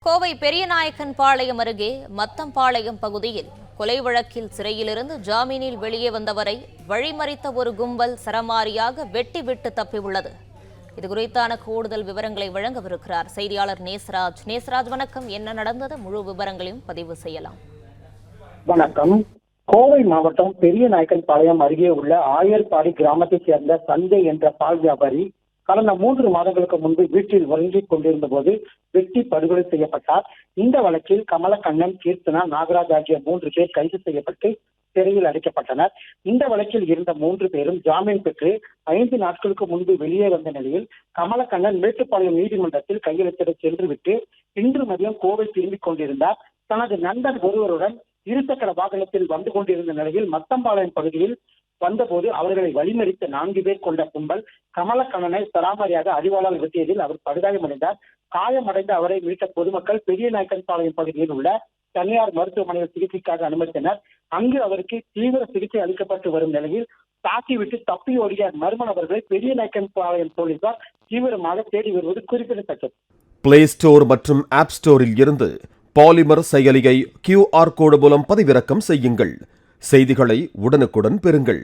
கோவை பெரியநாயக்கன்பாளையம் அருகே மத்தம்பாளையம் பகுதியில் கொலை வழக்கில் சிறையிலிருந்து ஜாமீனில் வெளியே வந்தவரை வழிமறித்த ஒரு கும்பல் சரமாரியாக வெட்டிவிட்டு தப்பியுள்ளது. இதுகுறித்தான கூடுதல் விவரங்களை வழங்கவிருக்கிறார் செய்தியாளர் நேசராஜ். நேசராஜ், வணக்கம். என்ன நடந்தது? முழு விவரங்களையும் பதிவு செய்யலாம். வணக்கம். கோவை மாவட்டம் பெரியநாயக்கன்பாளையம் அருகே உள்ள ஆயர்பாடி கிராமத்தைச் சேர்ந்த சந்தை என்ற பால் வியாபாரி கடந்த 3 மாதங்களுக்கு முன்பு வீட்டில் உறங்கிக் கொண்டிருந்த போது வெட்டி படுகொலை செய்யப்பட்டார். இந்த வழக்கில் கமலக்கண்ணன், கீர்த்தனா, நாகராஜ் ஆகிய 3 பேர் கைது செய்யப்பட்டு சிறையில் அடைக்கப்பட்டனர். இந்த வழக்கில் இருந்த 3 பேரும் ஜாமீன் பெற்று 5 நாட்களுக்கு முன்பு வெளியே வந்த நிலையில் கமலக்கண்ணன் மேட்டுப்பாளையம் நீதிமன்றத்தில் கையெழுத்திட சென்றுவிட்டு இன்று மதியம் கோவை திரும்பிக் கொண்டிருந்தார். தனது நண்பன் ஒருவருடன் இருசக்கர வாகனத்தில் வந்து கொண்டிருந்த நிலையில் மத்தம்பாளையம் பகுதியில் வந்தபோது அவர்களை வழிமறித்த 4 பேர் கொண்ட கும்பல் கமலக்கண்ணனை சராமரியாக அடிவாளால் வெட்டியதில் அவர் படுகாயமடைந்தார். காயமடைந்த அவரை மீட்ட பொதுமக்கள் பெரியநாயக்கன்பாளையம் பகுதியில் உள்ள தனியார் மருத்துவமனையில் சிகிச்சைக்காக அனுமதித்தனர். அங்கு அவருக்கு தீவிர சிகிச்சை அளிக்கப்பட்டு வரும் நிலையில் தாக்கிவிட்டு தப்பி ஓடிய மர்ம நபர்களை பெரியநாயக்கன்பாளையம் போலீசார் தீவிரமாக தேடி வருவது குறிப்பிடத்தக்கது. பிளே ஸ்டோர் மற்றும் ஆப் ஸ்டோரில் இருந்து பாலிமர் செயலியை QR கோடு மூலம் பதிவிறக்கம் செய்யுங்கள். செய்திகளை உடனுக்குடன் பெறுங்கள்.